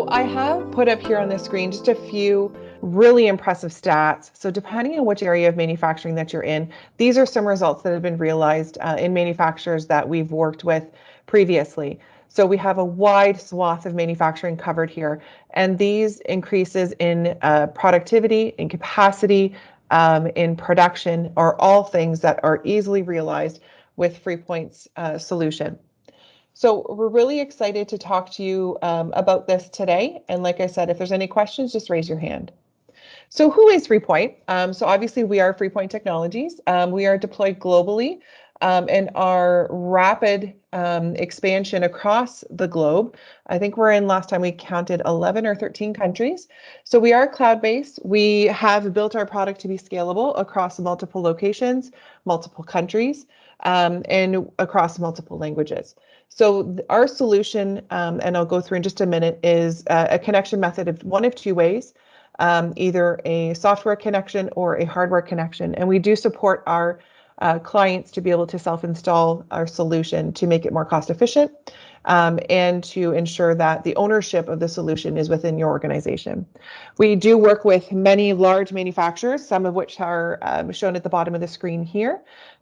So I have put up here on the screen just a few really impressive stats. So depending on which area of manufacturing that you're in, these are some results that have been realized in manufacturers that we've worked with previously. So we have a wide swath of manufacturing covered here, and these increases in productivity, in capacity, in production are all things that are easily realized with Freepoint's solution. So we're really excited to talk to you about this today. And like I said, if there's any questions, just raise your hand. So who is Freepoint? So obviously we are Freepoint Technologies. We are deployed globally and our rapid expansion across the globe. I think we're in, last time we counted, 11 or 13 countries. So we are cloud-based. We have built our product to be scalable across multiple locations, multiple countries, and across multiple languages. So our solution, and I'll go through in just a minute, is a connection method of one of two ways. Either a software connection or a hardware connection. And we do support our clients to be able to self-install our solution to make it more cost efficient and to ensure that the ownership of the solution is within your organization. We do work with many large manufacturers, some of which are shown at the bottom of the screen here.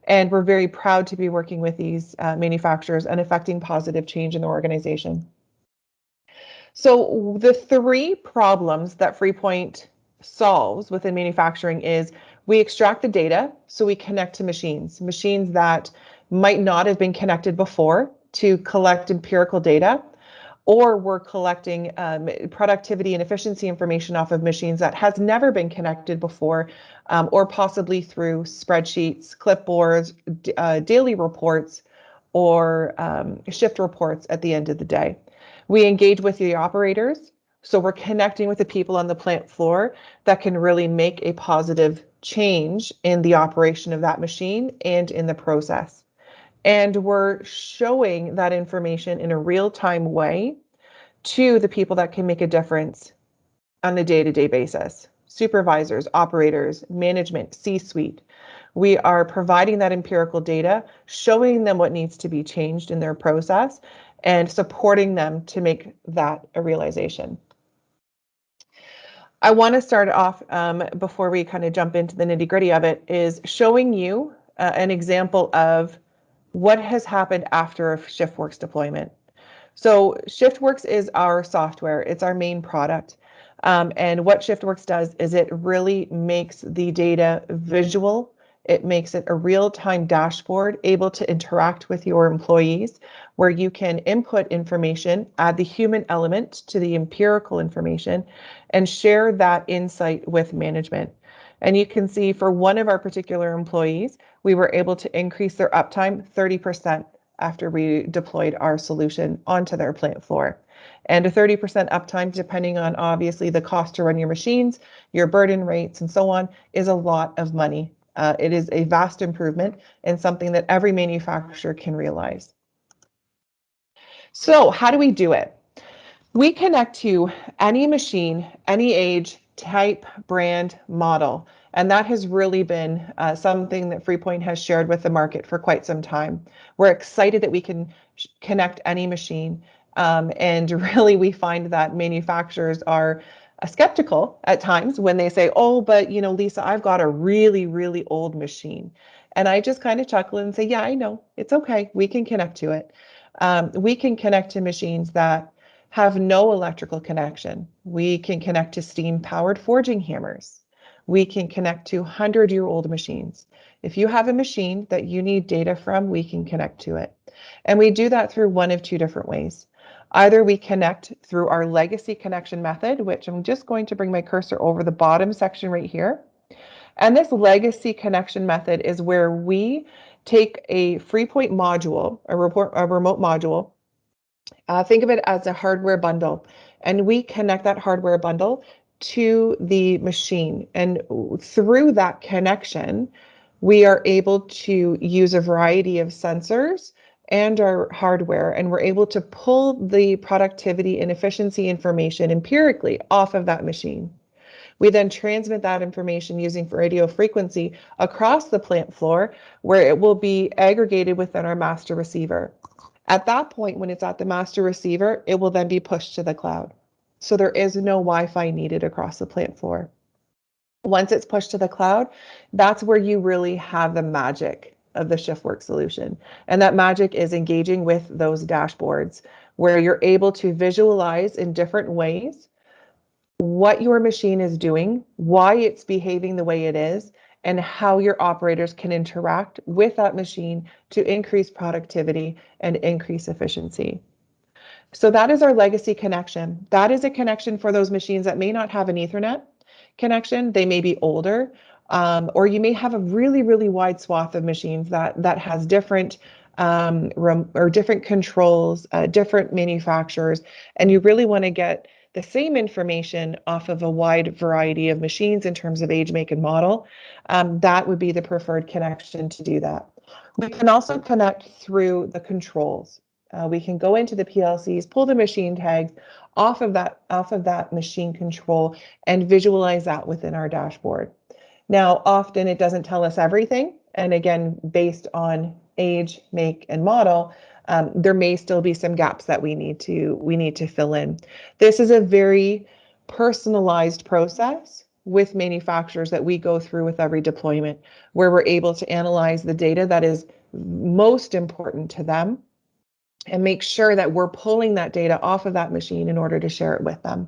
And we're very proud to be working with these manufacturers and affecting positive change in the organization. So the three problems that Freepoint solves within manufacturing is we extract the data, so we connect to machines that might not have been connected before to collect empirical data, or we're collecting productivity and efficiency information off of machines that has never been connected before, or possibly through spreadsheets, clipboards, daily reports, or shift reports at the end of the day. We engage with the operators, so we're connecting with the people on the plant floor that can really make a positive change in the operation of that machine and in the process. And we're showing that information in a real-time way to the people that can make a difference on a day-to-day basis. Supervisors, operators, management, C-suite. We are providing that empirical data, showing them what needs to be changed in their process, and supporting them to make that a realization. I want to start off before we kind of jump into the nitty-gritty of it, is showing you an example of what has happened after a ShiftWorx deployment. So ShiftWorx is our software. It's our main product. And what ShiftWorx does is it really makes the data visual. It makes it a real-time dashboard able to interact with your employees, where you can input information, add the human element to the empirical information, and share that insight with management. And you can see for one of our particular employees, we were able to increase their uptime 30% after we deployed our solution onto their plant floor. And a 30% uptime, depending on obviously the cost to run your machines, your burden rates, and so on, is a lot of money. It is a vast improvement and something that every manufacturer can realize. So how do we do it? We connect to any machine, any age, type, brand, model. And that has really been something that Freepoint has shared with the market for quite some time. We're excited that we can connect any machine. And really, we find that manufacturers are skeptical at times when they say, oh, but you know, Lisa, I've got a really, really old machine. And I just kind of chuckle and say, yeah, I know, it's okay. We can connect to it. We can connect to machines that have no electrical connection. We can connect to steam-powered forging hammers. We can connect to 100-year-old machines. If you have a machine that you need data from, we can connect to it. And we do that through one of two different ways. Either we connect through our legacy connection method, which I'm just going to bring my cursor over the bottom section right here. And this legacy connection method is where we take a Freepoint module, a remote module. Think of it as a hardware bundle, and we connect that hardware bundle to the machine. And through that connection, we are able to use a variety of sensors and our hardware, and we're able to pull the productivity and efficiency information empirically off of that machine. We then transmit that information using radio frequency across the plant floor, where it will be aggregated within our master receiver. At that point, when it's at the master receiver, it will then be pushed to the cloud. So there is no Wi-Fi needed across the plant floor. Once it's pushed to the cloud, that's where you really have the magic of the ShiftWorx solution. And that magic is engaging with those dashboards where you're able to visualize in different ways what your machine is doing, why it's behaving the way it is, and how your operators can interact with that machine to increase productivity and increase efficiency. So that is our legacy connection. That is a connection for those machines that may not have an Ethernet connection. They may be older, or you may have a really, really wide swath of machines that has different or different controls, different manufacturers, and you really want to get the same information off of a wide variety of machines in terms of age, make, and model. That would be the preferred connection to do that. We can also connect through the controls. We can go into the PLCs, pull the machine tags off of that machine control and visualize that within our dashboard. Now, often it doesn't tell us everything. And again, based on age, make, and model, there may still be some gaps that we need to fill in. This is a very personalized process with manufacturers that we go through with every deployment, where we're able to analyze the data that is most important to them and make sure that we're pulling that data off of that machine in order to share it with them.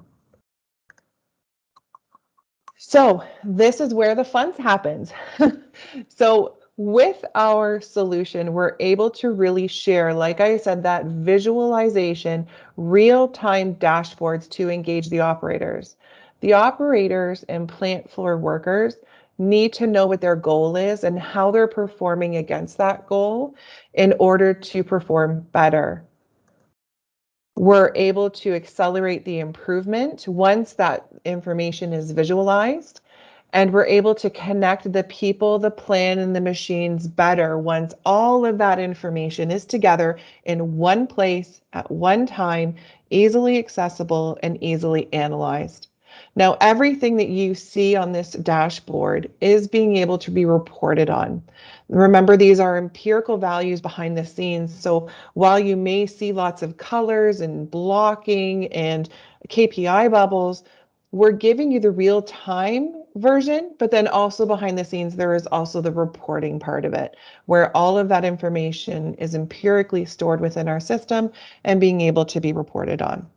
So this is where the fun happens. So with our solution, we're able to really share, like I said, that visualization, real-time dashboards to engage the operators. The operators and plant floor workers need to know what their goal is and how they're performing against that goal in order to perform better. We're able to accelerate the improvement once that information is visualized, and we're able to connect the people, the plan, and the machines better once all of that information is together in one place at one time, easily accessible and easily analyzed. Now, everything that you see on this dashboard is being able to be reported on. Remember, these are empirical values behind the scenes. So while you may see lots of colors and blocking and KPI bubbles, we're giving you the real time version, but then also behind the scenes, there is also the reporting part of it, where all of that information is empirically stored within our system and being able to be reported on.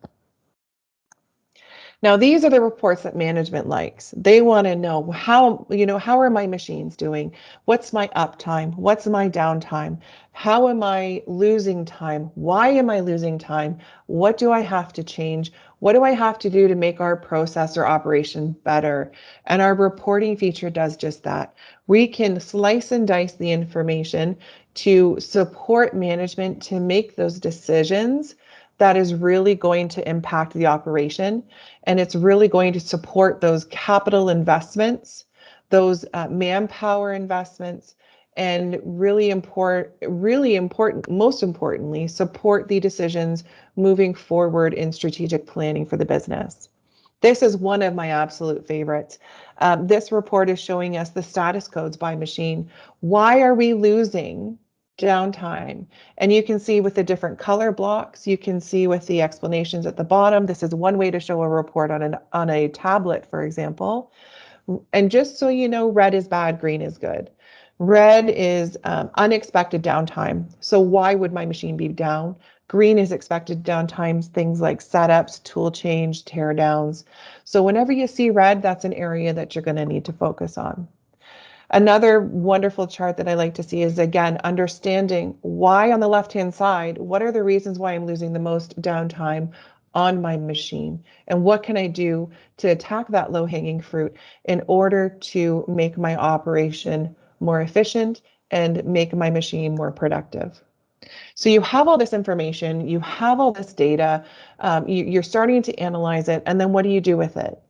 Now, these are the reports that management likes. They want to know how are my machines doing? What's my uptime? What's my downtime? How am I losing time? Why am I losing time? What do I have to change? What do I have to do to make our process or operation better? And our reporting feature does just that. We can slice and dice the information to support management to make those decisions that is really going to impact the operation. And it's really going to support those capital investments, those manpower investments, and really important, most importantly, support the decisions moving forward in strategic planning for the business. This is one of my absolute favorites. This report is showing us the status codes by machine. Why are we losing downtime? And you can see with the different color blocks, you can see with the explanations at the bottom. This is one way to show a report on a tablet, for example. And just so you know, red is bad, green is good. Red is unexpected downtime. So why would my machine be down? Green is expected downtime, things like setups, tool change, tear downs. So whenever you see red, that's an area that you're going to need to focus on. Another wonderful chart that I like to see is, again, understanding why on the left-hand side, what are the reasons why I'm losing the most downtime on my machine? And what can I do to attack that low-hanging fruit in order to make my operation more efficient and make my machine more productive? So you have all this information, you have all this data, you're starting to analyze it, and then what do you do with it?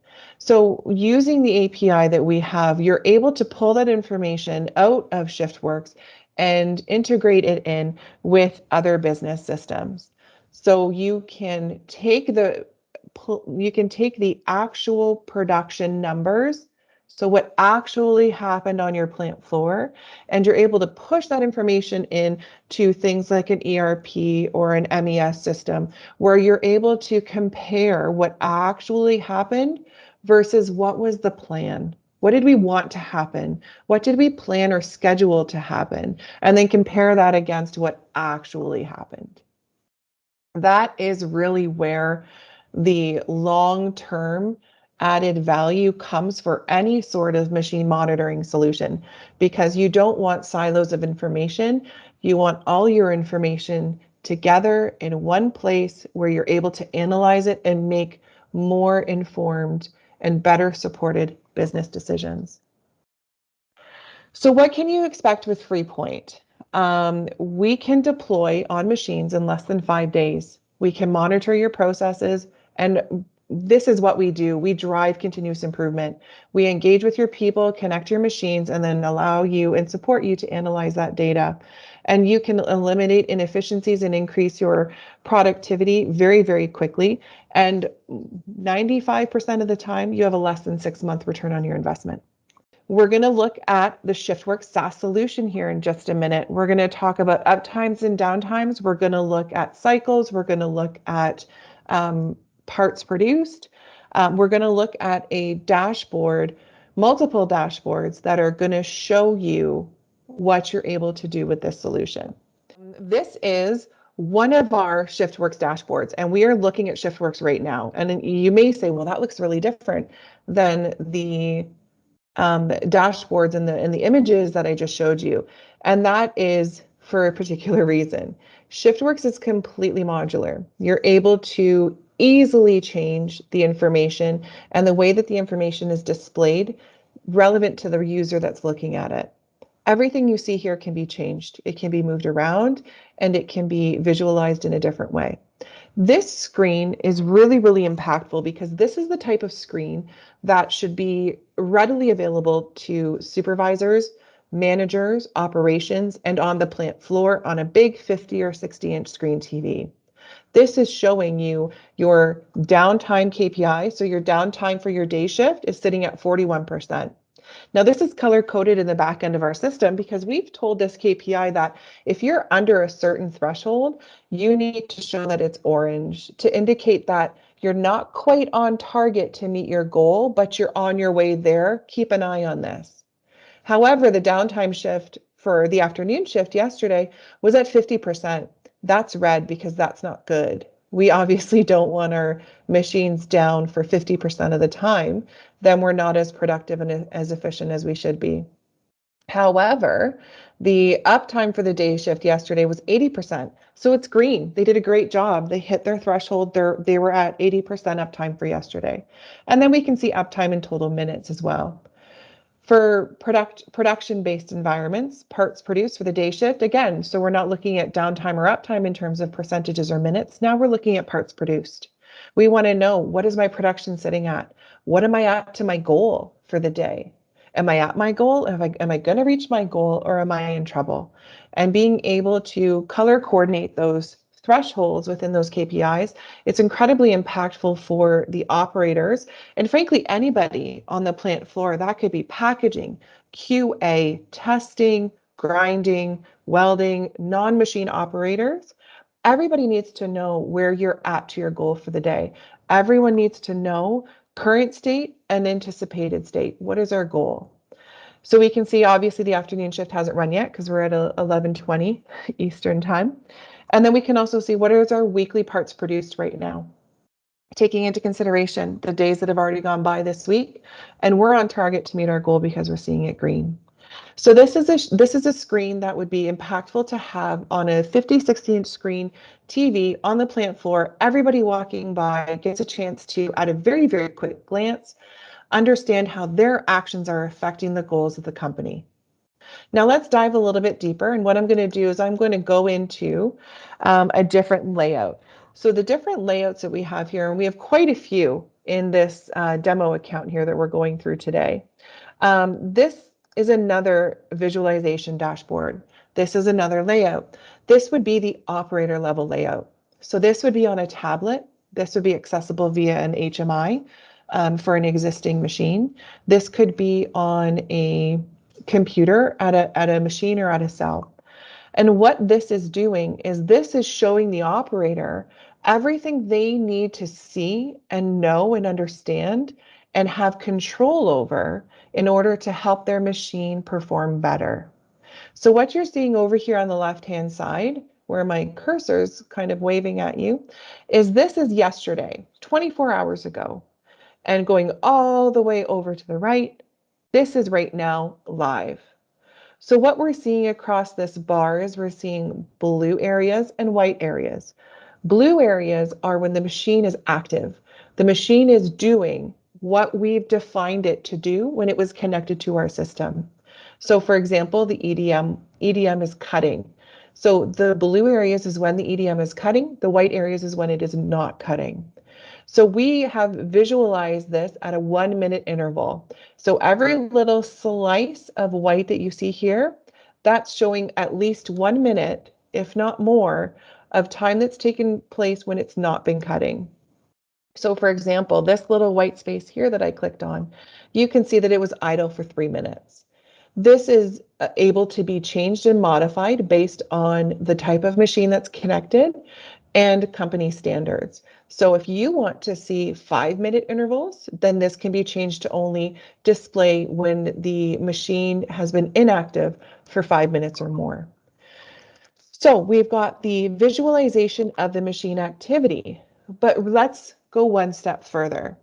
So using the API that we have, you're able to pull that information out of ShiftWorx and integrate it in with other business systems. So you can take the actual production numbers So what actually happened on your plant floor, and you're able to push that information in to things like an ERP or an MES system, where you're able to compare what actually happened versus what was the plan. What did we want to happen? What did we plan or schedule to happen? And then compare that against what actually happened. That is really where the long-term added value comes for any sort of machine monitoring solution, because you don't want silos of information. You want all your information together in one place where you're able to analyze it and make more informed and better supported business decisions. So what can you expect with Freepoint? We can deploy on machines in less than 5 days. We can monitor your processes, and this is what we do. We drive continuous improvement. We engage with your people, connect your machines, and then allow you and support you to analyze that data. And you can eliminate inefficiencies and increase your productivity very, very quickly. And 95% of the time, you have a less than 6-month return on your investment. We're going to look at the ShiftWorx SaaS solution here in just a minute. We're going to talk about uptimes and downtimes. We're going to look at cycles. We're going to look at parts produced. We're going to look at a dashboard, multiple dashboards that are going to show you what you're able to do with this solution. This is one of our ShiftWorx dashboards, and we are looking at ShiftWorx right now. And you may say, well, that looks really different than the dashboards and the images that I just showed you. And that is for a particular reason. ShiftWorx is completely modular. You're able to easily change the information and the way that the information is displayed relevant to the user that's looking at it. Everything you see here can be changed. It can be moved around, and it can be visualized in a different way. This screen is really, really impactful because this is the type of screen that should be readily available to supervisors, managers, operations, and on the plant floor on a big 50 or 60-inch screen TV. This is showing you your downtime KPI. So your downtime for your day shift is sitting at 41%. Now, this is color coded in the back end of our system because we've told this KPI that if you're under a certain threshold, you need to show that it's orange to indicate that you're not quite on target to meet your goal, but you're on your way there. Keep an eye on this. However, the downtime shift for the afternoon shift yesterday was at 50%. That's red because that's not good. We obviously don't want our machines down for 50% of the time. Then we're not as productive and as efficient as we should be. However, the uptime for the day shift yesterday was 80%. So it's green. They did a great job. They hit their threshold. They were at 80% uptime for yesterday. And then we can see uptime in total minutes as well. For production-based environments, parts produced for the day shift, again, so we're not looking at downtime or uptime in terms of percentages or minutes. Now we're looking at parts produced. We want to know, what is my production sitting at? What am I at to my goal for the day? Am I at my goal? Am I going to reach my goal, or am I in trouble? And being able to color coordinate those thresholds within those KPIs, it's incredibly impactful for the operators and frankly anybody on the plant floor. That could be packaging, QA, testing, grinding, welding, non-machine operators. Everybody needs to know where you're at to your goal for the day. Everyone needs to know current state and anticipated state. What is our goal? So we can see, obviously, the afternoon shift hasn't run yet because we're at 11:20 Eastern time. And then we can also see what is our weekly parts produced right now, taking into consideration the days that have already gone by this week. And we're on target to meet our goal because we're seeing it green. So this is a screen that would be impactful to have on a 50, 60-inch screen TV on the plant floor. Everybody walking by gets a chance to, at a very, very quick glance, understand how their actions are affecting the goals of the company. Now let's dive a little bit deeper. And what I'm going to do is I'm going to go into a different layout. So the different layouts that we have here, and we have quite a few in this demo account here that we're going through today. This is another visualization dashboard. This is another layout. This would be the operator level layout. So this would be on a tablet. This would be accessible via an HMI. for an existing machine. This could be on a computer at a machine or at a cell. And what this is doing is this is showing the operator everything they need to see and know and understand and have control over in order to help their machine perform better. So what you're seeing over here on the left-hand side, where my cursor's kind of waving at you, is this is yesterday, 24 hours ago, and going all the way over to the right. This is right now live. So what we're seeing across this bar is we're seeing blue areas and white areas. Blue areas are when the machine is active. The machine is doing what we've defined it to do when it was connected to our system. So for example, the EDM is cutting. So the blue areas is when the EDM is cutting, the white areas is when it is not cutting. So we have visualized this at a 1 minute interval. So every little slice of white that you see here, that's showing at least 1 minute, if not more, of time that's taken place when it's not been cutting. So for example, this little white space here that I clicked on, you can see that it was idle for 3 minutes. This is able to be changed and modified based on the type of machine that's connected and company standards. So if you want to see 5-minute intervals, then this can be changed to only display when the machine has been inactive for 5 minutes or more. So we've got the visualization of the machine activity, but let's go one step further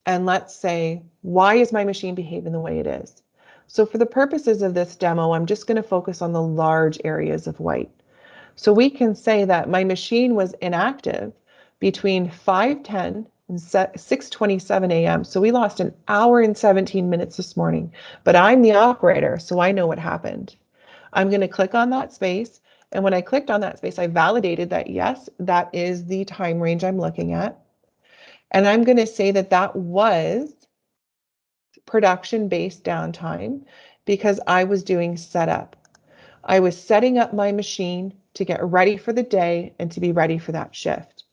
and let's say, why is my machine behaving the way it is? So for the purposes of this demo, I'm just going to focus on the large areas of white. So we can say that my machine was inactive between 5:10 and 6:27 a.m. So we lost an hour and 17 minutes this morning, but I'm the operator, so I know what happened. I'm going to click on that space. And when I clicked on that space, I validated that, yes, that is the time range I'm looking at. And I'm going to say that that was production-based downtime because I was doing setup. I was setting up my machine to get ready for the day and to be ready for that shift.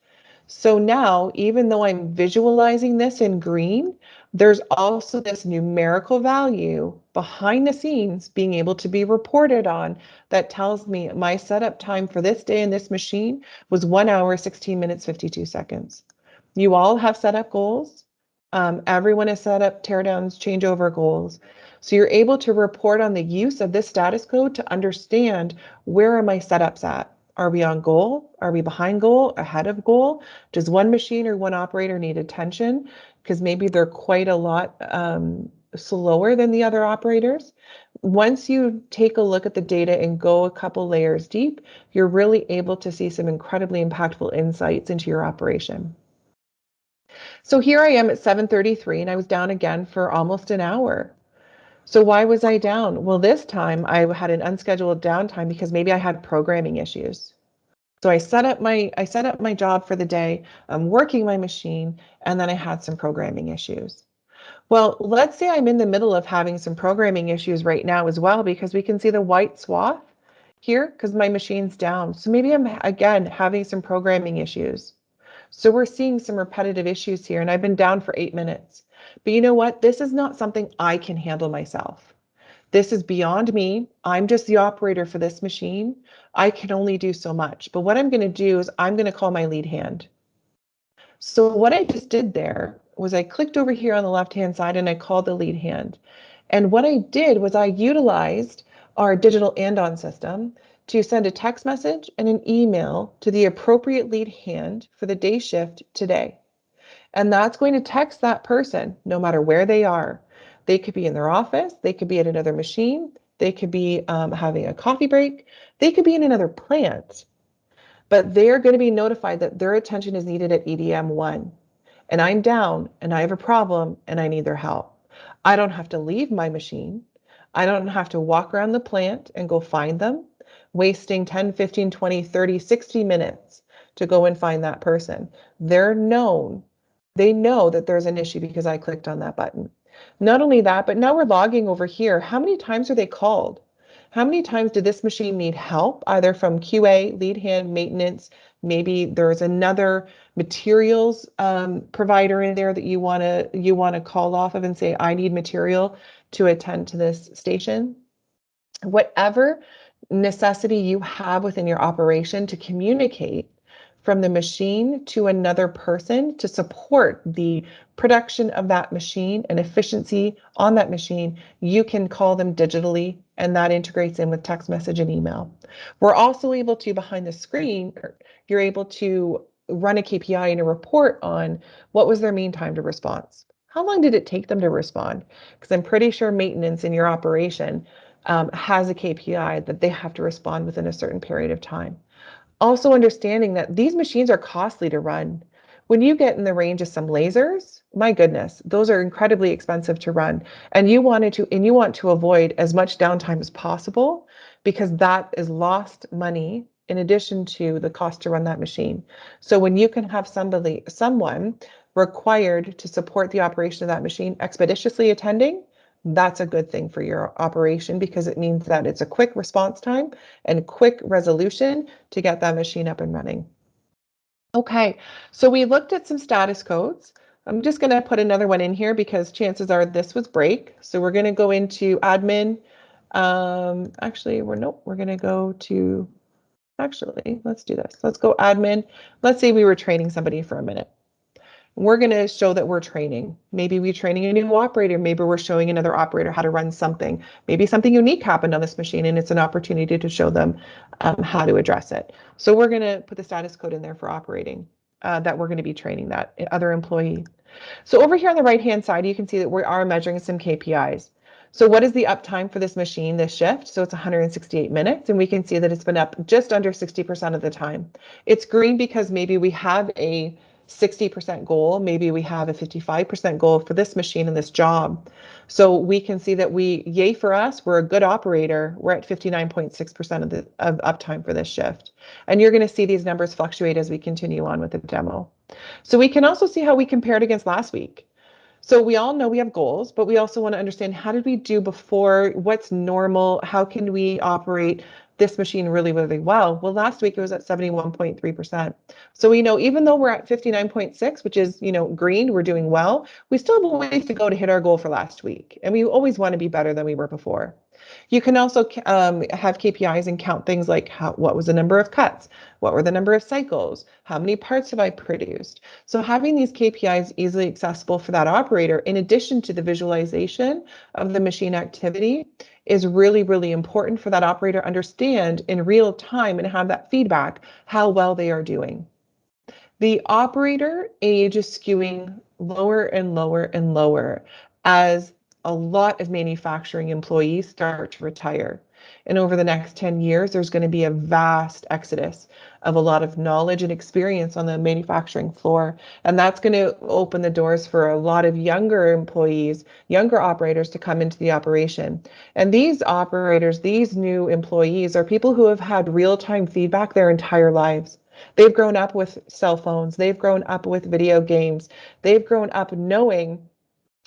So now, even though I'm visualizing this in green, there's also this numerical value behind the scenes being able to be reported on that tells me my setup time for this day in this machine was 1 hour, 16 minutes, 52 seconds. You all have set up goals. Everyone has set up teardowns, changeover goals. So you're able to report on the use of this status code to understand where are my setups at. Are we on goal? Are we behind goal? Ahead of goal? Does one machine or one operator need attention? Because maybe they're quite a lot slower than the other operators. Once you take a look at the data and go a couple layers deep, you're really able to see some incredibly impactful insights into your operation. So here I am at 7:33 and I was down again for almost an hour. So why was I down? Well, this time I had an unscheduled downtime because maybe I had programming issues. So I set up my job for the day, I'm working my machine, and then I had some programming issues. Well, let's say I'm in the middle of having some programming issues right now as well, because we can see the white swath here because my machine's down. So maybe I'm again having some programming issues. So we're seeing some repetitive issues here, and I've been down for 8 minutes. But you know what? This is not something I can handle myself. This is beyond me. I'm just the operator for this machine. I can only do so much. But what I'm going to do is I'm going to call my lead hand. So what I just did there was I clicked over here on the left-hand side and I called the lead hand. And what I did was I utilized our digital and-on system to send a text message and an email to the appropriate lead hand for the day shift today. And that's going to text that person no matter where they are. They could be in their office, they could be at another machine, they could be having a coffee break, they could be in another plant, but they're going to be notified that their attention is needed at EDM 1. And I'm down and I have a problem and I need their help. I don't have to leave my machine. I don't have to walk around the plant and go find them, wasting 10, 15, 20, 30, 60 minutes to go and find that person. They're known. They know that there's an issue because I clicked on that button. Not only that, but now we're logging over here. How many times are they called? How many times did this machine need help, either from QA, lead hand, maintenance? Maybe there's another materials provider in there that you want to call off of and say, I need material to attend to this station. Whatever necessity you have within your operation to communicate from the machine to another person to support the production of that machine and efficiency on that machine, you can call them digitally, and that integrates in with text message and email. We're also able to, behind the screen, you're able to run a KPI and a report on what was their mean time to response. How long did it take them to respond? Because I'm pretty sure maintenance in your operation has a KPI that they have to respond within a certain period of time. Also understanding that these machines are costly to run. When you get in the range of some lasers, my goodness, those are incredibly expensive to run. And you want to avoid as much downtime as possible, because that is lost money in addition to the cost to run that machine. So when you can have someone required to support the operation of that machine expeditiously attending, that's a good thing for your operation, because it means that it's a quick response time and quick resolution to get that machine up and running. Okay, so we looked at some status codes. I'm just going to put another one in here because chances are this was break. So we're going to go into admin. Actually, we're going to go to, actually, let's do this. Let's go admin. Let's say we were training somebody for a minute. We're going to show that we're training. Maybe we're training a new operator. Maybe we're showing another operator how to run something. Maybe something unique happened on this machine and it's an opportunity to show them how to address it. So we're going to put the status code in there for operating, that we're going to be training that other employee. So over here on the right-hand side, you can see that we are measuring some KPIs. So what is the uptime for this machine, this shift? So it's 168 minutes, and we can see that it's been up just under 60% of the time. It's green because maybe we have a 60% goal, maybe we have a 55% goal for this machine and this job. So we can see that yay for us, we're a good operator. We're at 59.6% of uptime for this shift. And you're going to see these numbers fluctuate as we continue on with the demo. So we can also see how we compared against last week. So we all know we have goals, but we also want to understand, how did we do before? What's normal? How can we operate this machine really, really well? Well, last week it was at 71.3%. So we know even though we're at 59.6, which is, green, we're doing well, we still have a ways to go to hit our goal for last week. And we always want to be better than we were before. You can also have KPIs and count things like what was the number of cuts? What were the number of cycles? How many parts have I produced? So having these KPIs easily accessible for that operator, in addition to the visualization of the machine activity, is really, really important for that operator to understand in real time and have that feedback how well they are doing. The operator age is skewing lower and lower and lower as a lot of manufacturing employees start to retire. And over the next 10 years, there's going to be a vast exodus of a lot of knowledge and experience on the manufacturing floor. And that's going to open the doors for a lot of younger employees, younger operators to come into the operation. And these operators, these new employees, are people who have had real-time feedback their entire lives. They've grown up with cell phones. They've grown up with video games. They've grown up knowing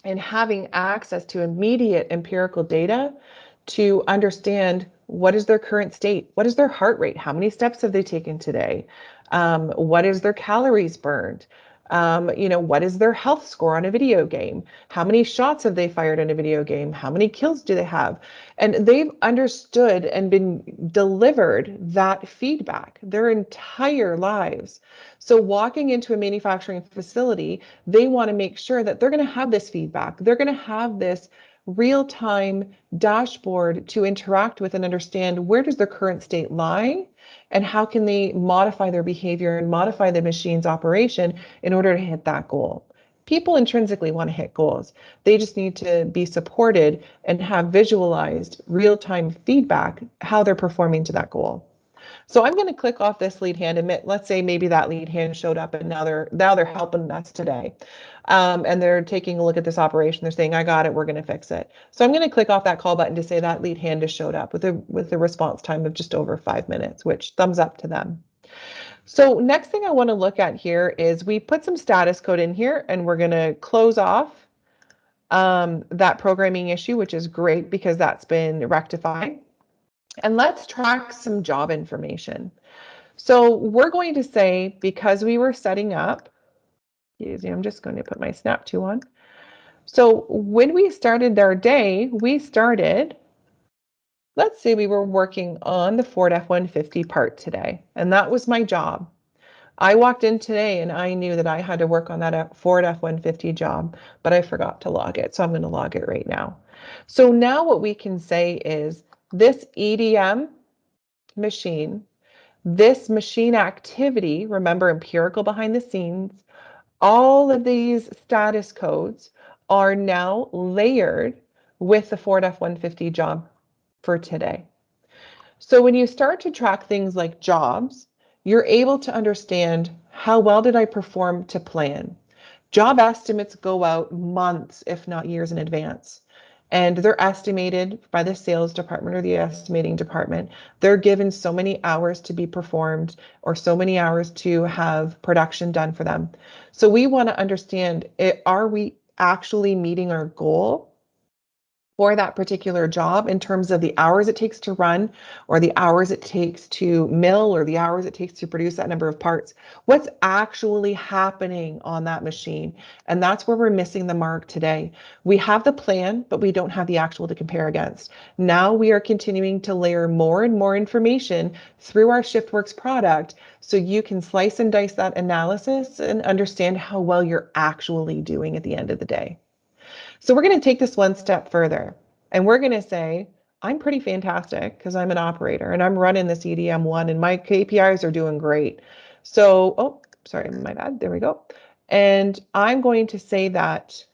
and having access to immediate empirical data to understand what is their current state, what is their heart rate, how many steps have they taken today, what is their calories burned, what is their health score on a video game, how many shots have they fired in a video game, how many kills do they have, and they've understood and been delivered that feedback their entire lives. So walking into a manufacturing facility, they want to make sure that they're going to have this feedback, they're going to have this real-time dashboard to interact with and understand where does their current state lie and how can they modify their behavior and modify the machine's operation in order to hit that goal. People intrinsically want to hit goals. They just need to be supported and have visualized real-time feedback how they're performing to that goal. So I'm going to click off this lead hand, and let's say maybe that lead hand showed up and now they're helping us today. And they're taking a look at this operation. They're saying, I got it, we're going to fix it. So I'm going to click off that call button to say that lead hand has showed up with a response time of just over 5 minutes, which thumbs up to them. So next thing I want to look at here is we put some status code in here, and we're going to close off that programming issue, which is great because that's been rectified. And let's track some job information. So we're going to say, because we were setting up, I'm just going to put my Snap 2 on. So when we started our day, let's say we were working on the Ford F-150 part today, and that was my job. I walked in today and I knew that I had to work on that Ford F-150 job, but I forgot to log it. So I'm going to log it right now. So now what we can say is this EDM machine, this machine activity, remember empirical behind the scenes, all of these status codes are now layered with the Ford F-150 job for today. So when you start to track things like jobs, you're able to understand how well did I perform to plan. Job estimates go out months, if not years in advance. And they're estimated by the sales department or the estimating department. They're given so many hours to be performed or so many hours to have production done for them. So we want to understand, are we actually meeting our goal for that particular job in terms of the hours it takes to run or the hours it takes to mill or the hours it takes to produce that number of parts? What's actually happening on that machine? And that's where we're missing the mark today. We have the plan, but we don't have the actual to compare against. Now we are continuing to layer more and more information through our ShiftWorx product so you can slice and dice that analysis and understand how well you're actually doing at the end of the day. So we're going to take this one step further and we're going to say, I'm pretty fantastic because I'm an operator and I'm running this EDM1 and my KPIs are doing great. So, oh, sorry, my bad. There we go. And I'm going to say that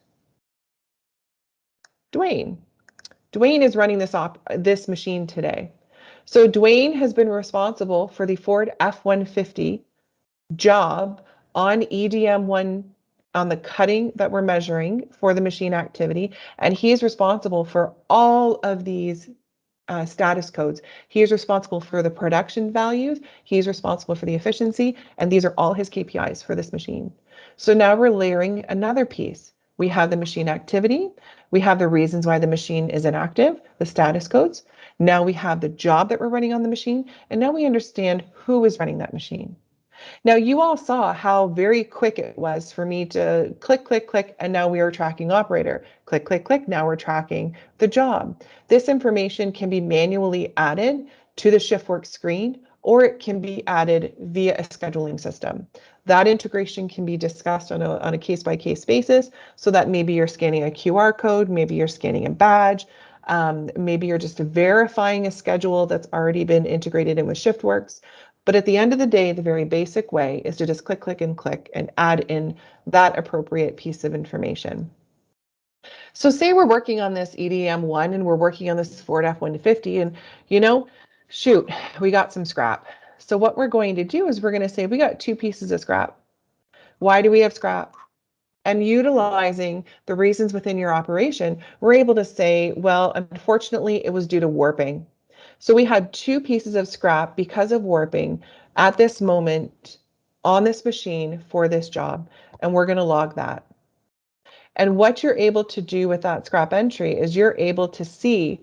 Dwayne is running this machine today. So Dwayne has been responsible for the Ford F-150 job on EDM1 on the cutting that we're measuring for the machine activity. And he is responsible for all of these status codes. He is responsible for the production values. He's responsible for the efficiency. And these are all his KPIs for this machine. So now we're layering another piece. We have the machine activity. We have the reasons why the machine is inactive, the status codes. Now we have the job that we're running on the machine. And now we understand who is running that machine. Now you all saw how very quick it was for me to click, click, click, and now we are tracking operator. Click, click, click, now we're tracking the job. This information can be manually added to the ShiftWorx screen, or it can be added via a scheduling system. That integration can be discussed on a case-by-case basis, so that maybe you're scanning a QR code, maybe you're scanning a badge, maybe you're just verifying a schedule that's already been integrated in with ShiftWorx. But at the end of the day, the very basic way is to just click, click, and add in that appropriate piece of information. So say we're working on this EDM1 and we're working on this Ford F-150 and, shoot, we got some scrap. So what we're going to do is we're going to say we got 2 pieces of scrap. Why do we have scrap? And utilizing the reasons within your operation, we're able to say, well, unfortunately, it was due to warping. So we had 2 pieces of scrap because of warping at this moment on this machine for this job, and we're going to log that. And what you're able to do with that scrap entry is you're able to see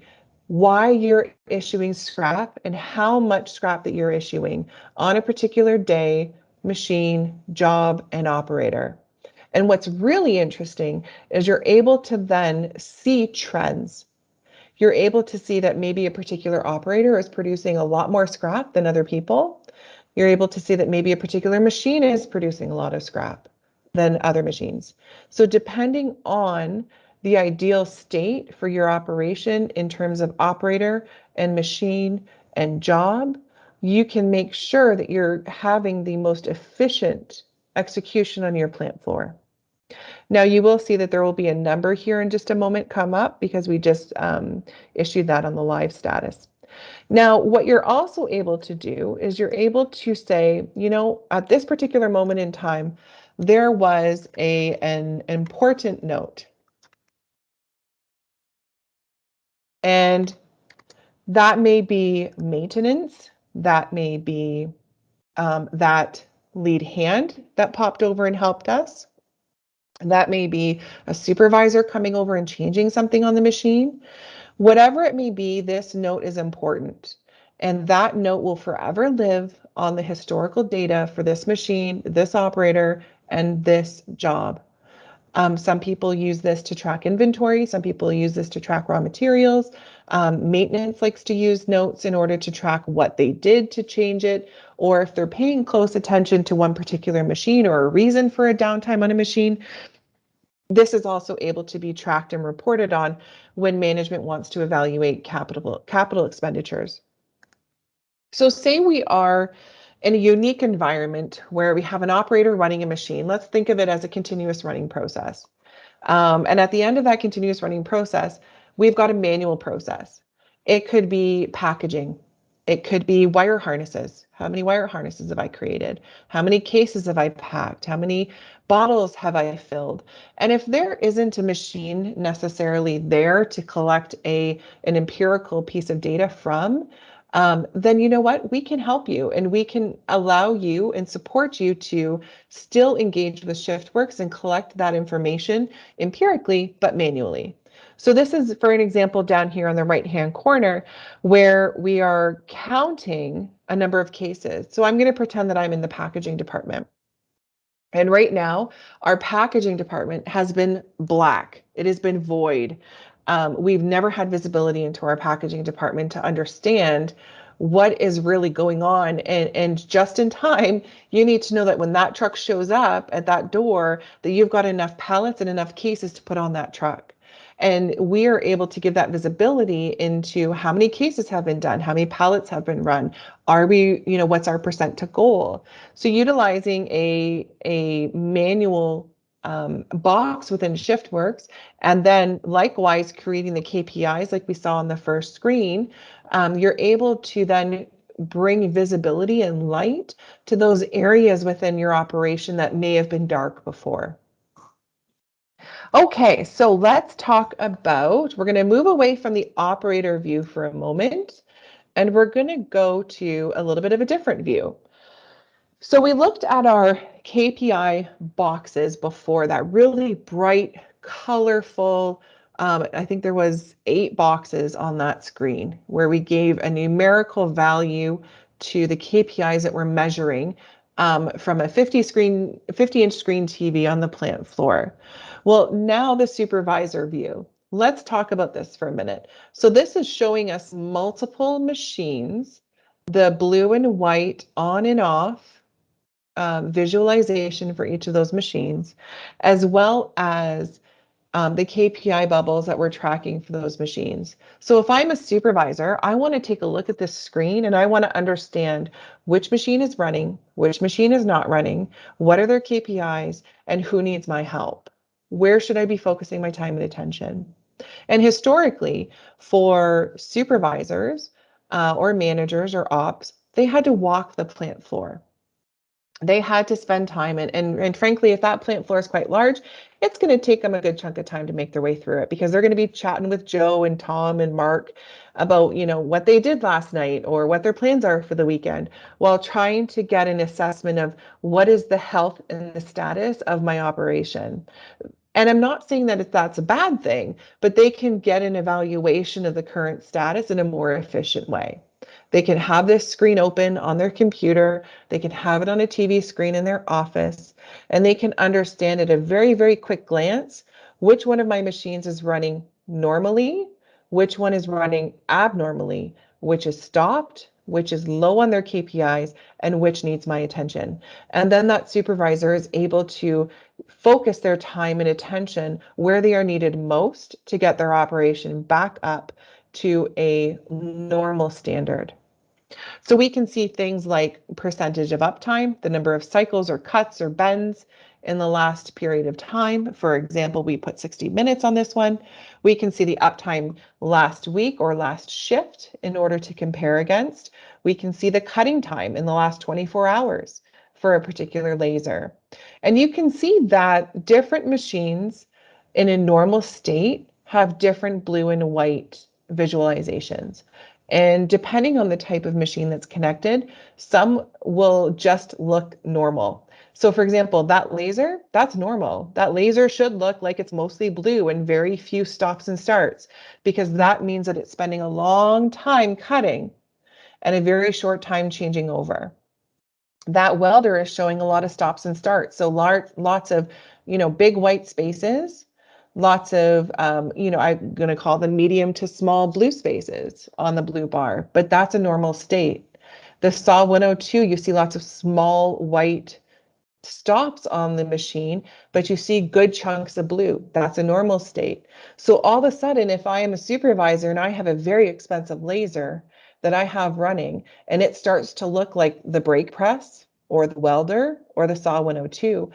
why you're issuing scrap and how much scrap that you're issuing on a particular day, machine, job, and operator. And what's really interesting is you're able to then see trends. You're able to see that maybe a particular operator is producing a lot more scrap than other people. You're able to see that maybe a particular machine is producing a lot of scrap than other machines. So depending on the ideal state for your operation in terms of operator and machine and job, you can make sure that you're having the most efficient execution on your plant floor. Now you will see that there will be a number here in just a moment come up because we just issued that on the live status. Now, what you're also able to do is you're able to say, at this particular moment in time, there was an important note. And that may be maintenance, that may be that lead hand that popped over and helped us. That may be a supervisor coming over and changing something on the machine. Whatever it may be, this note is important. And that note will forever live on the historical data for this machine, this operator, and this job. Some people use this to track inventory. Some people use this to track raw materials. Maintenance likes to use notes in order to track what they did to change it, or if they're paying close attention to one particular machine or a reason for a downtime on a machine. This is also able to be tracked and reported on when management wants to evaluate capital expenditures. So say we are in a unique environment where we have an operator running a machine. Let's think of it as a continuous running process. And at the end of that continuous running process, we've got a manual process. It could be packaging. It could be wire harnesses. How many wire harnesses have I created? How many cases have I packed? How many bottles have I filled? And if there isn't a machine necessarily there to collect an empirical piece of data from, then you know what? We can help you and we can allow you and support you to still engage with ShiftWorx and collect that information empirically, but manually. So this is, for an example, down here on the right-hand corner, where we are counting a number of cases. So I'm going to pretend that I'm in the packaging department. And right now, our packaging department has been black. It has been void. We've never had visibility into our packaging department to understand what is really going on. And just in time, you need to know that when that truck shows up at that door, that you've got enough pallets and enough cases to put on that truck. And we are able to give that visibility into how many cases have been done, how many pallets have been run. Are we, what's our percent to goal? So utilizing a manual box within ShiftWorx, and then likewise creating the KPIs like we saw on the first screen, you're able to then bring visibility and light to those areas within your operation that may have been dark before. Okay, so let's talk about, we're going to move away from the operator view for a moment, and we're going to go to a little bit of a different view. So we looked at our KPI boxes before, that really bright, colorful, I think there was 8 boxes on that screen where we gave a numerical value to the KPIs that we're measuring from a 50-inch screen TV on the plant floor. Well, now the supervisor view. Let's talk about this for a minute. So this is showing us multiple machines, the blue and white on and off, visualization for each of those machines, as well as the KPI bubbles that we're tracking for those machines. So if I'm a supervisor, I want to take a look at this screen and I want to understand which machine is running, which machine is not running, what are their KPIs, and who needs my help. Where should I be focusing my time and attention? And historically, for supervisors or managers or ops, they had to walk the plant floor. They had to spend time, and frankly, if that plant floor is quite large, it's going to take them a good chunk of time to make their way through it, because they're going to be chatting with Joe and Tom and Mark about, what they did last night or what their plans are for the weekend, while trying to get an assessment of what is the health and the status of my operation. And I'm not saying that that's a bad thing, but they can get an evaluation of the current status in a more efficient way. They can have this screen open on their computer, they can have it on a TV screen in their office, and they can understand at a very, very quick glance which one of my machines is running normally, which one is running abnormally, which is stopped, which is low on their KPIs, and which needs my attention. And then that supervisor is able to focus their time and attention where they are needed most to get their operation back up to a normal standard. So we can see things like percentage of uptime, the number of cycles or cuts or bends in the last period of time. For example, we put 60 minutes on this one. We can see the uptime last week or last shift in order to compare against. We can see the cutting time in the last 24 hours for a particular laser. And you can see that different machines in a normal state have different blue and white visualizations. And depending on the type of machine that's connected, some will just look normal. So for example, that laser, that's normal. That laser should look like it's mostly blue and very few stops and starts, because that means that it's spending a long time cutting. and a very short time changing over. That welder is showing a lot of stops and starts. So lots of, big white spaces, lots of, I'm going to call them medium to small blue spaces on the blue bar, but that's a normal state. The SAW 102, you see lots of small white stops on the machine, but you see good chunks of blue. That's a normal state. So all of a sudden, if I am a supervisor and I have a very expensive laser that I have running and it starts to look like the brake press or the welder or the SAW 102,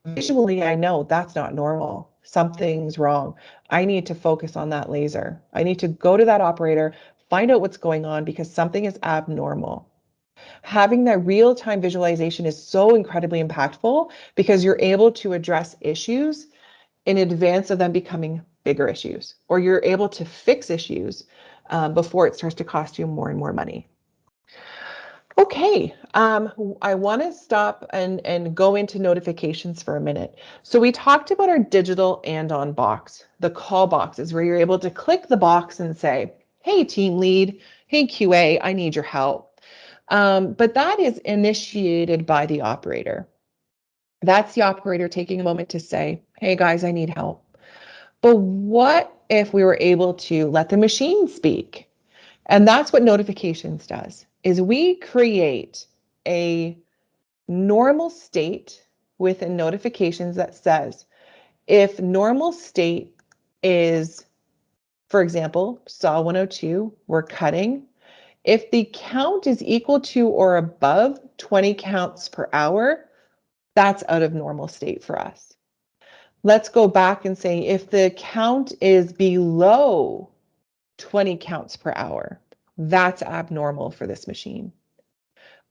visually I know that's not normal. Something's wrong. I need to focus on that laser. I need to go to that operator, find out what's going on because something is abnormal. Having that real-time visualization is so incredibly impactful because you're able to address issues in advance of them becoming bigger issues, or you're able to fix issues before it starts to cost you more and more money. Okay, I want to stop and go into notifications for a minute. So we talked about our digital and on box, the call boxes where you're able to click the box and say, hey, team lead, hey, QA, I need your help. But that is initiated by the operator. That's the operator taking a moment to say, hey guys, I need help. But what if we were able to let the machine speak? And that's what notifications does, is we create a normal state within notifications that says, if normal state is, for example, SAW 102, we're cutting. If the count is equal to or above 20 counts per hour, that's out of normal state for us. Let's go back and say if the count is below 20 counts per hour, that's abnormal for this machine.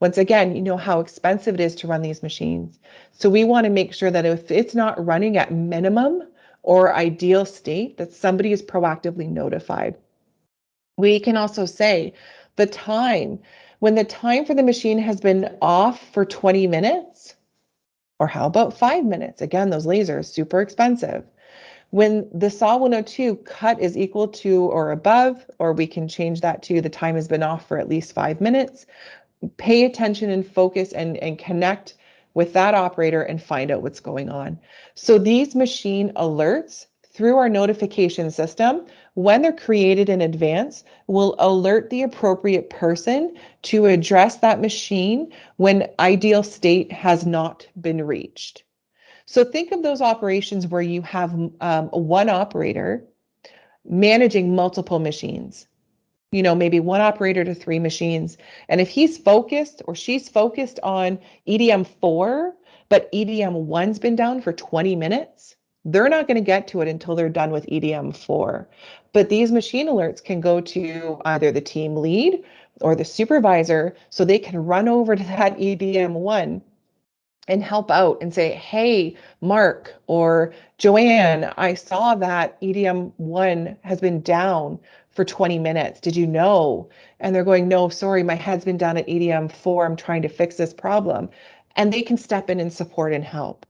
Once again, you know how expensive it is to run these machines. So we want to make sure that if it's not running at minimum or ideal state, that somebody is proactively notified. We can also say the time, when the time for the machine has been off for 20 minutes, or how about 5 minutes? Again, those lasers, super expensive. When the SAW 102 cut is equal to or above, or we can change that to the time has been off for at least 5 minutes, pay attention and focus and connect with that operator and find out what's going on. So these machine alerts through our notification system, when they're created in advance, will alert the appropriate person to address that machine when ideal state has not been reached. So think of those operations where you have one operator managing multiple machines. Maybe one operator to 3 machines. And if he's focused or she's focused on EDM 4, but EDM 1's been down for 20 minutes, they're not going to get to it until they're done with EDM 4. But these machine alerts can go to either the team lead or the supervisor so they can run over to that EDM 1 and help out and say, hey, Mark or Joanne, I saw that EDM 1 has been down for 20 minutes. Did you know? And they're going, no, sorry, my head's been down at EDM 4. I'm trying to fix this problem. And they can step in and support and help.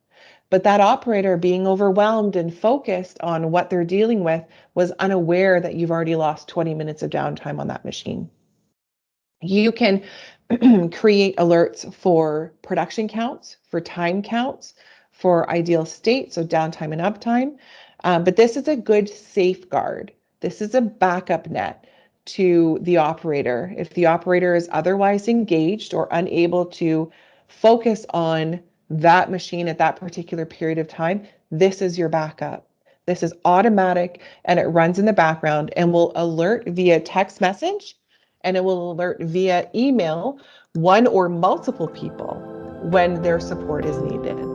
But that operator being overwhelmed and focused on what they're dealing with was unaware that you've already lost 20 minutes of downtime on that machine. You can create alerts for production counts, for time counts, for ideal state, so downtime and uptime. But this is a good safeguard. This is a backup net to the operator. If the operator is otherwise engaged or unable to focus on that machine at that particular period of time, this is your backup. This is automatic and it runs in the background and will alert via text message, and it will alert via email one or multiple people when their support is needed.